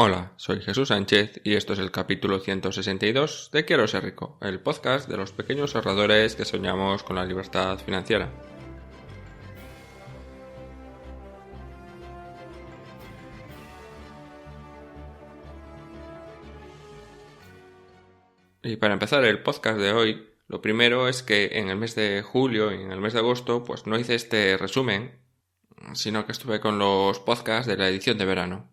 Hola, soy Jesús Sánchez y esto es el capítulo 162 de Quiero ser rico, el podcast de los pequeños ahorradores que soñamos con la libertad financiera. Y para empezar el podcast de hoy, lo primero es que en el mes de julio y en el mes de agosto pues no hice este resumen, sino que estuve con los podcasts de la edición de verano.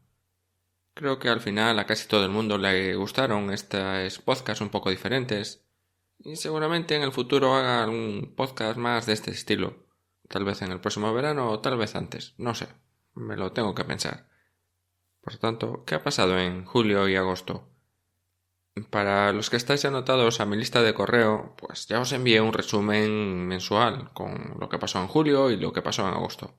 Creo que al final a casi todo el mundo le gustaron estos podcasts un poco diferentes y seguramente en el futuro haga un podcast más de este estilo. Tal vez en el próximo verano o tal vez antes, no sé, me lo tengo que pensar. Por tanto, ¿qué ha pasado en julio y agosto? Para los que estáis anotados a mi lista de correo, pues ya os envié un resumen mensual con lo que pasó en julio y lo que pasó en agosto.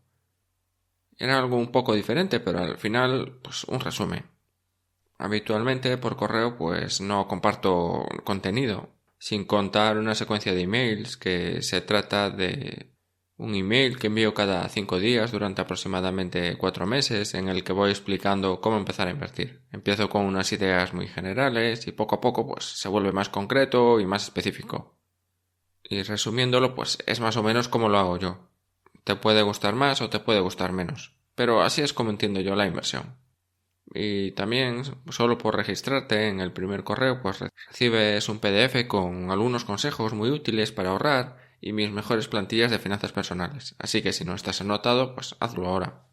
Era algo un poco diferente, pero al final, pues un resumen. Habitualmente por correo pues no comparto contenido, sin contar una secuencia de emails que se trata de un email que envío cada 5 días durante aproximadamente 4 meses en el que voy explicando cómo empezar a invertir. Empiezo con unas ideas muy generales y poco a poco pues se vuelve más concreto y más específico. Y resumiéndolo pues es más o menos como lo hago yo. Te puede gustar más o te puede gustar menos, pero así es como entiendo yo la inversión. Y también, solo por registrarte en el primer correo, pues recibes un PDF con algunos consejos muy útiles para ahorrar y mis mejores plantillas de finanzas personales. Así que si no estás anotado, pues hazlo ahora.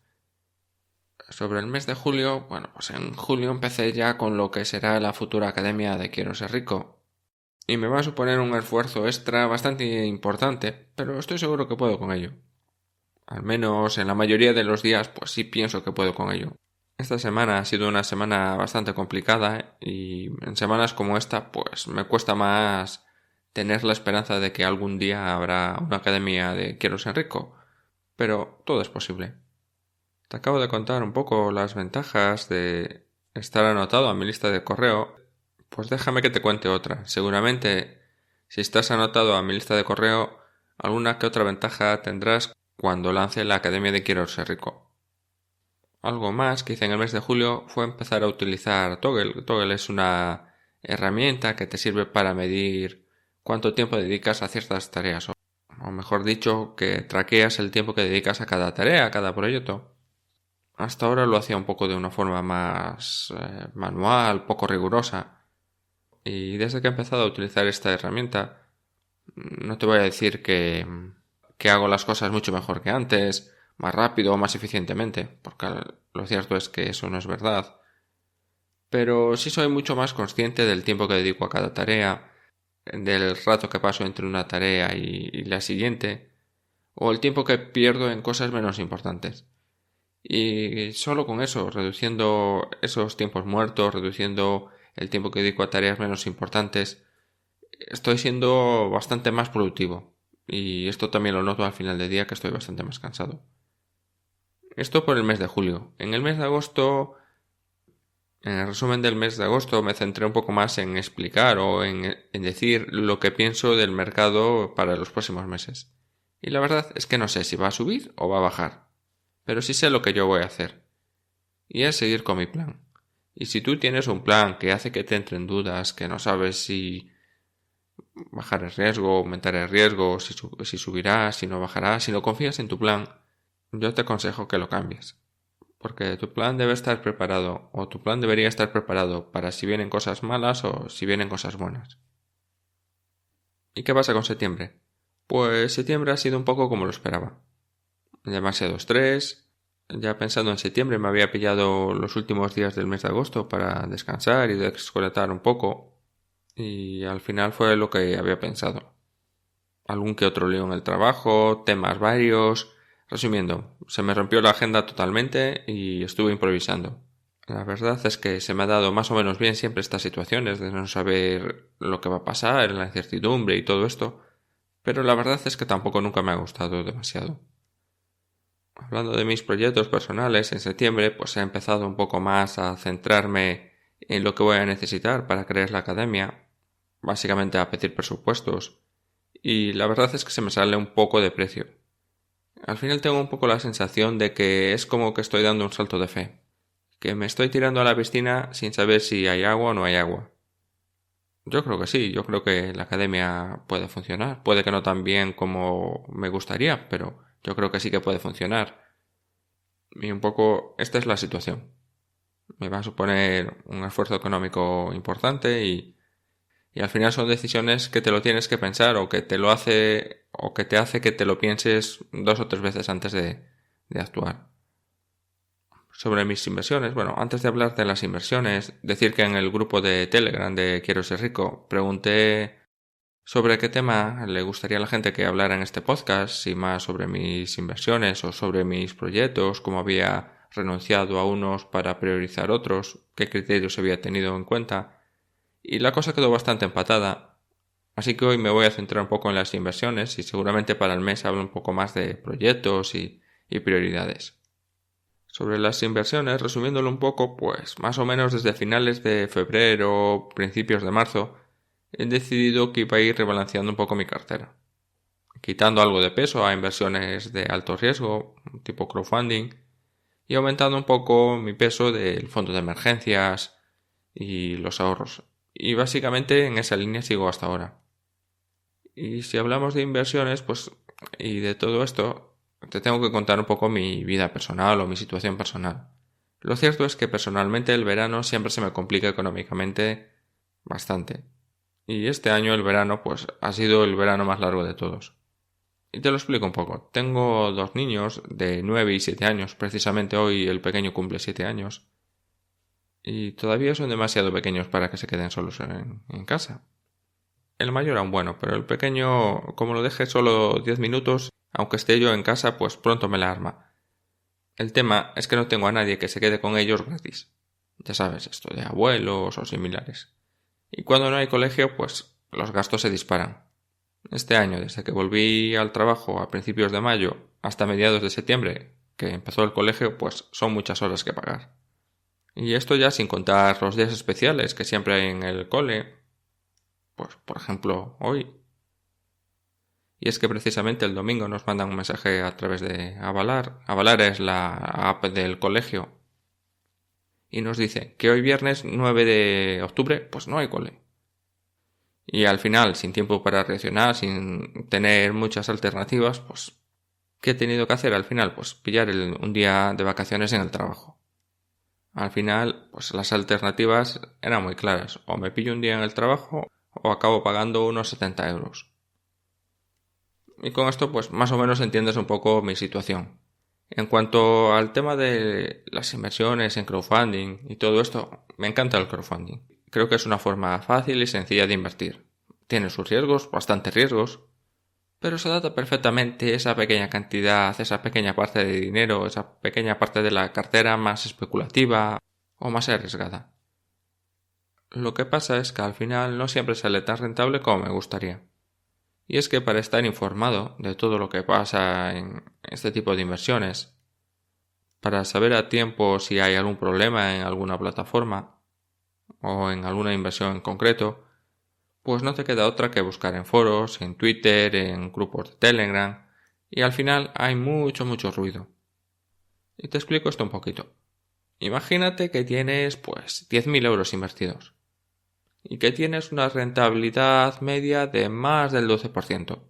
Sobre el mes de julio, bueno, pues en julio empecé ya con lo que será la futura academia de Quiero ser rico. Y me va a suponer un esfuerzo extra bastante importante, pero estoy seguro que puedo con ello. Al menos en la mayoría de los días, pues sí pienso que puedo con ello. Esta semana ha sido una semana bastante complicada y en semanas como esta pues me cuesta más tener la esperanza de que algún día habrá una academia de Quiero ser rico, pero todo es posible. Te acabo de contar un poco las ventajas de estar anotado a mi lista de correo, pues déjame que te cuente otra. Seguramente si estás anotado a mi lista de correo, alguna que otra ventaja tendrás cuando lance la academia de Quiero ser rico. Algo más que hice en el mes de julio fue empezar a utilizar Toggle. Toggle es una herramienta que te sirve para medir cuánto tiempo dedicas a ciertas tareas, o mejor dicho, que traqueas el tiempo que dedicas a cada tarea, a cada proyecto. Hasta ahora lo hacía un poco de una forma más manual, poco rigurosa. Y desde que he empezado a utilizar esta herramienta, no te voy a decir que hago las cosas mucho mejor que antes, más rápido o más eficientemente, porque lo cierto es que eso no es verdad. Pero sí soy mucho más consciente del tiempo que dedico a cada tarea, del rato que paso entre una tarea y la siguiente, o el tiempo que pierdo en cosas menos importantes. Y solo con eso, reduciendo esos tiempos muertos, reduciendo el tiempo que dedico a tareas menos importantes, estoy siendo bastante más productivo. Y esto también lo noto al final del día, que estoy bastante más cansado. Esto por el mes de julio. En el mes de agosto, en el resumen del mes de agosto, me centré un poco más en explicar o en decir lo que pienso del mercado para los próximos meses. Y la verdad es que no sé si va a subir o va a bajar. Pero sí sé lo que yo voy a hacer. Y es seguir con mi plan. Y si tú tienes un plan que hace que te entren dudas, que no sabes si bajar el riesgo, aumentar el riesgo, si subirá, si no bajará, si no confías en tu plan, yo te aconsejo que lo cambies. Porque tu plan debe estar preparado, o tu plan debería estar preparado para si vienen cosas malas o si vienen cosas buenas. ¿Y qué pasa con septiembre? Pues septiembre ha sido un poco como lo esperaba. Demasiado estrés. Ya pensando en septiembre me había pillado los últimos días del mes de agosto para descansar y desconectar un poco. Y al final fue lo que había pensado. Algún que otro lío en el trabajo, temas varios. Resumiendo, se me rompió la agenda totalmente y estuve improvisando. La verdad es que se me ha dado más o menos bien siempre estas situaciones de no saber lo que va a pasar, la incertidumbre y todo esto, pero la verdad es que tampoco nunca me ha gustado demasiado. Hablando de mis proyectos personales, en septiembre pues he empezado un poco más a centrarme en lo que voy a necesitar para crear la academia, básicamente a pedir presupuestos, y la verdad es que se me sale un poco de precio. Al final tengo un poco la sensación de que es como que estoy dando un salto de fe, que me estoy tirando a la piscina sin saber si hay agua o no hay agua. Yo creo que sí, yo creo que la academia puede funcionar. Puede que no tan bien como me gustaría, pero yo creo que sí que puede funcionar. Y un poco esta es la situación. Me va a suponer un esfuerzo económico importante y al final son decisiones que te lo tienes que pensar o que te lo hace o que te hace que te lo pienses 2 o 3 veces antes de actuar. Sobre mis inversiones, bueno, antes de hablar de las inversiones, decir que en el grupo de Telegram de Quiero Ser Rico pregunté sobre qué tema le gustaría a la gente que hablara en este podcast, si más sobre mis inversiones o sobre mis proyectos, cómo había renunciado a unos para priorizar otros, qué criterios había tenido en cuenta, y la cosa quedó bastante empatada. Así que hoy me voy a centrar un poco en las inversiones y seguramente para el mes hablo un poco más de proyectos y prioridades. Sobre las inversiones, resumiéndolo un poco, pues más o menos desde finales de febrero, principios de marzo, he decidido que iba a ir rebalanceando un poco mi cartera, quitando algo de peso a inversiones de alto riesgo, tipo crowdfunding, y aumentando un poco mi peso del fondo de emergencias y los ahorros. Y básicamente en esa línea sigo hasta ahora. Y si hablamos de inversiones, pues, y de todo esto, te tengo que contar un poco mi vida personal o mi situación personal. Lo cierto es que personalmente el verano siempre se me complica económicamente bastante. Y este año el verano pues ha sido el verano más largo de todos. Y te lo explico un poco. Tengo 2 niños de 9 y 7 años. Precisamente hoy el pequeño cumple 7 años. Y todavía son demasiado pequeños para que se queden solos en casa. El mayor aún bueno, pero el pequeño, como lo deje solo 10 minutos, aunque esté yo en casa, pues pronto me la arma. El tema es que no tengo a nadie que se quede con ellos gratis. Ya sabes, esto de abuelos o similares. Y cuando no hay colegio, pues los gastos se disparan. Este año, desde que volví al trabajo a principios de mayo hasta mediados de septiembre, que empezó el colegio, pues son muchas horas que pagar. Y esto ya sin contar los días especiales que siempre hay en el cole, pues por ejemplo hoy. Y es que precisamente el domingo nos mandan un mensaje a través de Avalar. Avalar es la app del colegio. Y nos dice que hoy viernes 9 de octubre pues no hay cole. Y al final, sin tiempo para reaccionar, sin tener muchas alternativas, pues ¿qué he tenido que hacer al final? Pues pillar un día de vacaciones en el trabajo. Al final, pues las alternativas eran muy claras. O me pillo un día en el trabajo o acabo pagando unos 70 euros. Y con esto pues más o menos entiendes un poco mi situación. En cuanto al tema de las inversiones en crowdfunding y todo esto, me encanta el crowdfunding. Creo que es una forma fácil y sencilla de invertir. Tiene sus riesgos, bastantes riesgos, pero se adapta perfectamente esa pequeña cantidad, esa pequeña parte de dinero, esa pequeña parte de la cartera más especulativa o más arriesgada. Lo que pasa es que al final no siempre sale tan rentable como me gustaría. Y es que para estar informado de todo lo que pasa en este tipo de inversiones, para saber a tiempo si hay algún problema en alguna plataforma o en alguna inversión en concreto, pues no te queda otra que buscar en foros, en Twitter, en grupos de Telegram, y al final hay mucho ruido. Y te explico esto un poquito. Imagínate que tienes pues 10.000 euros invertidos y que tienes una rentabilidad media de más del 12%.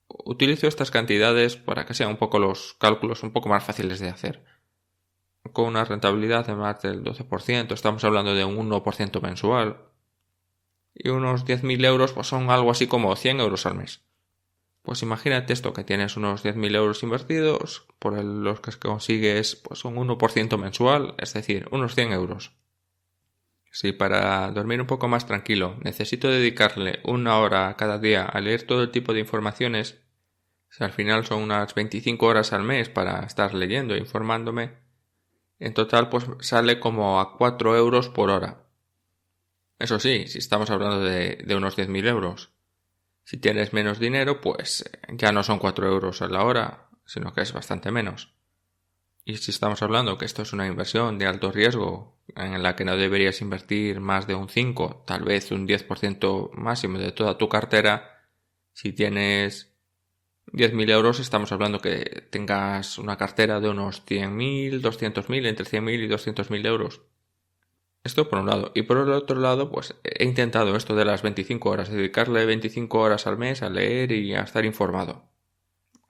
Utilizo estas cantidades para que sean un poco los cálculos un poco más fáciles de hacer. Con una rentabilidad de más del 12%, estamos hablando de un 1% mensual. Y unos 10.000 euros pues son algo así como 100 euros al mes. Pues imagínate esto, que tienes unos 10.000 euros invertidos, por los que consigues pues un 1% mensual, es decir, unos 100 euros. Si para dormir un poco más tranquilo necesito dedicarle 1 hora cada día a leer todo el tipo de informaciones, si al final son unas 25 horas al mes para estar leyendo e informándome, en total pues sale como a 4 euros por hora. Eso sí, si estamos hablando de unos 10.000 euros. Si tienes menos dinero, pues ya no son 4 euros a la hora, sino que es bastante menos. Y si estamos hablando que esto es una inversión de alto riesgo, en la que no deberías invertir más de un 5, tal vez un 10% máximo de toda tu cartera, si tienes 10.000 euros estamos hablando que tengas una cartera de unos 100.000, 200.000, entre 100.000 y 200.000 euros. Esto por un lado. Y por el otro lado, pues he intentado esto de las 25 horas, dedicarle 25 horas al mes a leer y a estar informado.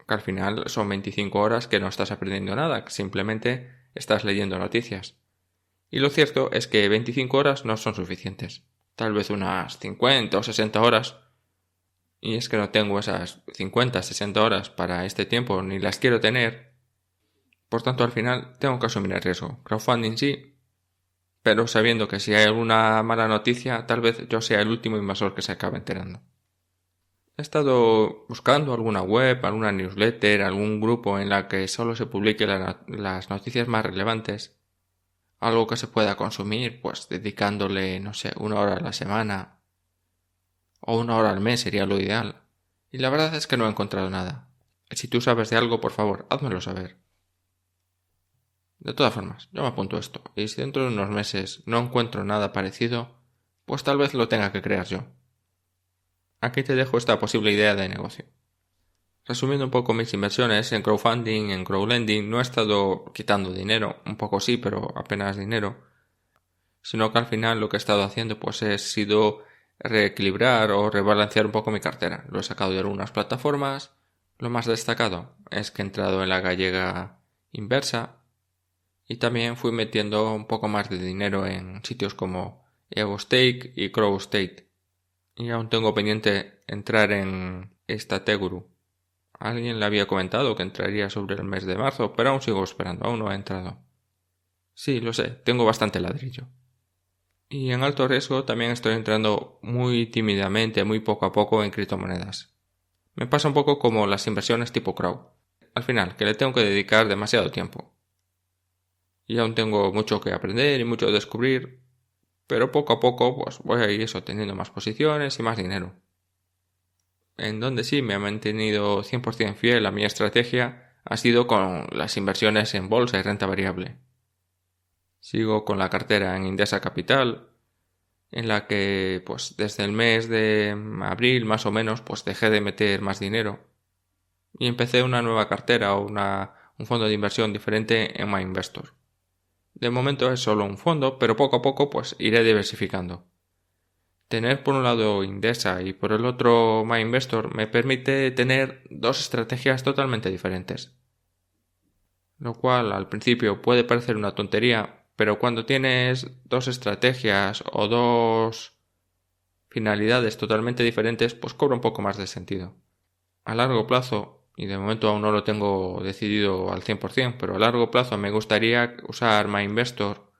Que al final son 25 horas que no estás aprendiendo nada, que simplemente estás leyendo noticias. Y lo cierto es que 25 horas no son suficientes. Tal vez unas 50 o 60 horas. Y es que no tengo esas 50, 60 horas para este tiempo, ni las quiero tener. Por tanto, al final tengo que asumir el riesgo. Crowdfunding sí, pero sabiendo que si hay alguna mala noticia, tal vez yo sea el último inversor que se acabe enterando. He estado buscando alguna web, alguna newsletter, algún grupo en la que solo se publiquen las noticias más relevantes. Algo que se pueda consumir, pues dedicándole, no sé, 1 hora a la semana o 1 hora al mes sería lo ideal. Y la verdad es que no he encontrado nada. Si tú sabes de algo, por favor, házmelo saber. De todas formas, yo me apunto esto, y si dentro de unos meses no encuentro nada parecido, pues tal vez lo tenga que crear yo. Aquí te dejo esta posible idea de negocio. Resumiendo un poco mis inversiones en crowdfunding, en crowdlending, no he estado quitando dinero, un poco sí, pero apenas dinero, sino que al final lo que he estado haciendo pues he sido reequilibrar o rebalancear un poco mi cartera. Lo he sacado de algunas plataformas. Lo más destacado es que he entrado en la gallega Inversa y también fui metiendo un poco más de dinero en sitios como EvoStake y CrowStake. Y aún tengo pendiente entrar en Stateguru. Alguien le había comentado que entraría sobre el mes de marzo, pero aún sigo esperando, aún no he entrado. Sí, lo sé, tengo bastante ladrillo. Y en alto riesgo también estoy entrando muy tímidamente, muy poco a poco en criptomonedas. Me pasa un poco como las inversiones tipo Crow. Al final, que le tengo que dedicar demasiado tiempo. Y aún tengo mucho que aprender y mucho que descubrir, pero poco a poco pues voy a ir teniendo más posiciones y más dinero. En donde sí me ha mantenido 100% fiel a mi estrategia ha sido con las inversiones en bolsa y renta variable. Sigo con la cartera en Indesa Capital, en la que pues desde el mes de abril más o menos pues dejé de meter más dinero y empecé una nueva cartera o un fondo de inversión diferente en MyInvestor. De momento es solo un fondo, pero poco a poco pues iré diversificando. Tener por un lado Indesa y por el otro MyInvestor me permite tener dos estrategias totalmente diferentes. Lo cual al principio puede parecer una tontería, pero cuando tienes dos estrategias o dos finalidades totalmente diferentes, pues cobra un poco más de sentido. A largo plazo, y de momento aún no lo tengo decidido al 100%, pero a largo plazo me gustaría usar MyInvestor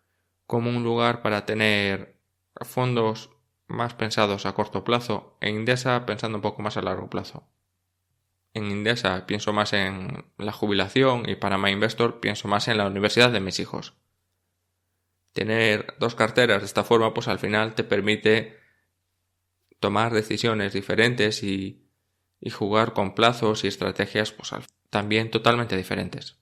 como un lugar para tener fondos más pensados a corto plazo e Indesa pensando un poco más a largo plazo. En Indesa pienso más en la jubilación y para MyInvestor pienso más en la universidad de mis hijos. Tener dos carteras de esta forma pues al final te permite tomar decisiones diferentes y jugar con plazos y estrategias pues también totalmente diferentes.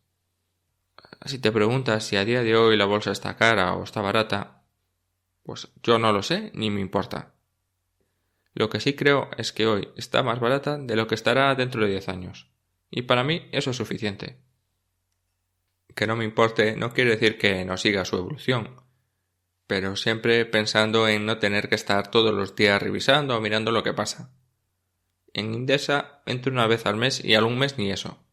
Si te preguntas si a día de hoy la bolsa está cara o está barata, pues yo no lo sé ni me importa. Lo que sí creo es que hoy está más barata de lo que estará dentro de 10 años. Y para mí eso es suficiente. Que no me importe no quiere decir que no siga su evolución, pero siempre pensando en no tener que estar todos los días revisando o mirando lo que pasa. En Indesa entro una vez al mes y algún mes ni eso.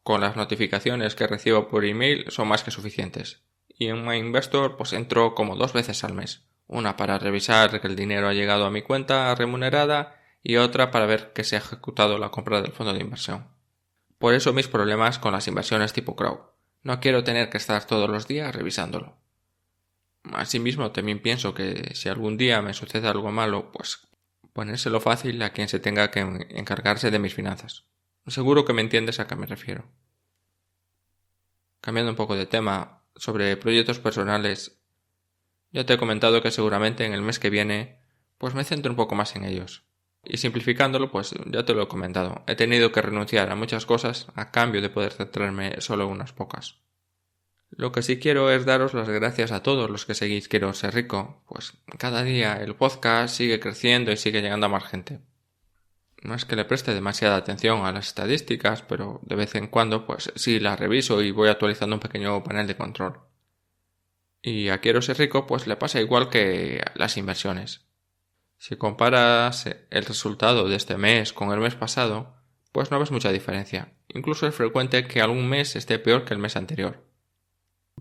Con las notificaciones que recibo por email son más que suficientes. Y en MyInvestor pues entro como 2 veces al mes. Una para revisar que el dinero ha llegado a mi cuenta remunerada y otra para ver que se ha ejecutado la compra del fondo de inversión. Por eso mis problemas con las inversiones tipo Crow. No quiero tener que estar todos los días revisándolo. Asimismo, también pienso que si algún día me sucede algo malo, pues ponérselo fácil a quien se tenga que encargarse de mis finanzas. Seguro que me entiendes a qué me refiero. Cambiando un poco de tema, sobre proyectos personales, ya te he comentado que seguramente en el mes que viene, pues me centro un poco más en ellos. Y simplificándolo, pues ya te lo he comentado. He tenido que renunciar a muchas cosas a cambio de poder centrarme solo en unas pocas. Lo que sí quiero es daros las gracias a todos los que seguís Quiero Ser Rico, pues cada día el podcast sigue creciendo y sigue llegando a más gente. No es que le preste demasiada atención a las estadísticas, pero de vez en cuando pues sí las reviso y voy actualizando un pequeño panel de control. Y a Quiero ser rico pues le pasa igual que a las inversiones. Si comparas el resultado de este mes con el mes pasado, pues no ves mucha diferencia. Incluso es frecuente que algún mes esté peor que el mes anterior.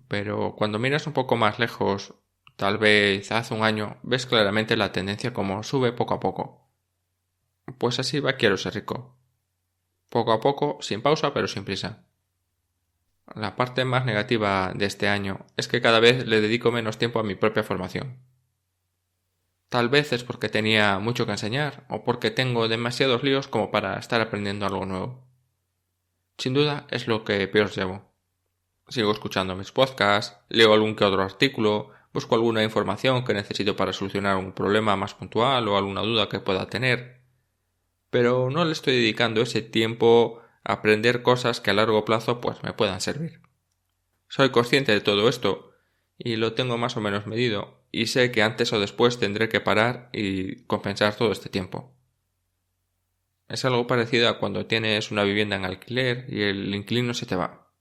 Pero cuando miras un poco más lejos, tal vez hace un año, ves claramente la tendencia como sube poco a poco. Pues así va Quiero ser rico. Poco a poco, sin pausa pero sin prisa. La parte más negativa de este año es que cada vez le dedico menos tiempo a mi propia formación. Tal vez es porque tenía mucho que enseñar o porque tengo demasiados líos como para estar aprendiendo algo nuevo. Sin duda es lo que peor llevo. Sigo escuchando mis podcasts, leo algún que otro artículo, busco alguna información que necesito para solucionar un problema más puntual o alguna duda que pueda tener, pero no le estoy dedicando ese tiempo a aprender cosas que a largo plazo pues me puedan servir. Soy consciente de todo esto y lo tengo más o menos medido y sé que antes o después tendré que parar y compensar todo este tiempo. Es algo parecido a cuando tienes una vivienda en alquiler y el inquilino se te va.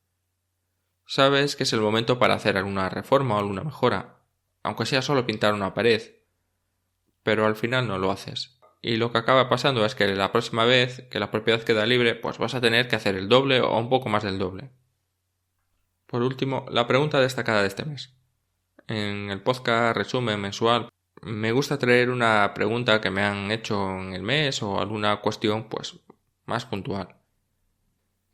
Sabes que es el momento para hacer alguna reforma o alguna mejora, aunque sea solo pintar una pared, pero al final no lo haces. Y lo que acaba pasando es que la próxima vez que la propiedad queda libre, pues vas a tener que hacer el doble o un poco más del doble. Por último, la pregunta destacada de este mes. En el podcast resumen mensual me gusta traer una pregunta que me han hecho en el mes o alguna cuestión pues más puntual.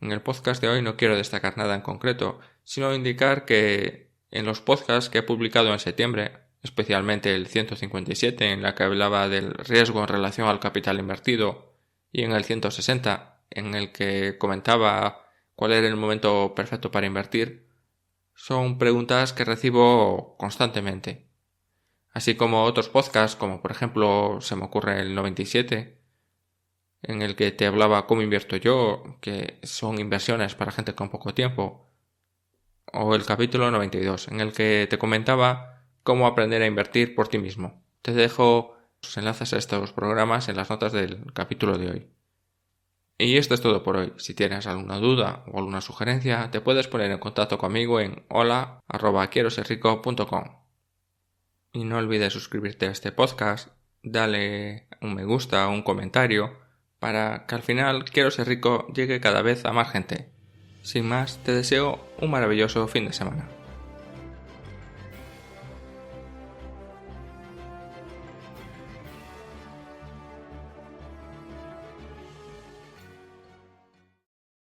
En el podcast de hoy no quiero destacar nada en concreto, sino indicar que en los podcasts que he publicado en septiembre, especialmente el 157 en la que hablaba del riesgo en relación al capital invertido y en el 160 en el que comentaba cuál era el momento perfecto para invertir, son preguntas que recibo constantemente. Así como otros podcasts, como por ejemplo se me ocurre el 97, en el que te hablaba cómo invierto yo, que son inversiones para gente con poco tiempo, o el capítulo 92, en el que te comentaba cómo aprender a invertir por ti mismo. Te dejo los enlaces a estos programas en las notas del capítulo de hoy. Y esto es todo por hoy. Si tienes alguna duda o alguna sugerencia, te puedes poner en contacto conmigo en hola@quieroserrico.com. Y no olvides suscribirte a este podcast, dale un me gusta o un comentario para que al final Quiero ser rico llegue cada vez a más gente. Sin más, te deseo un maravilloso fin de semana.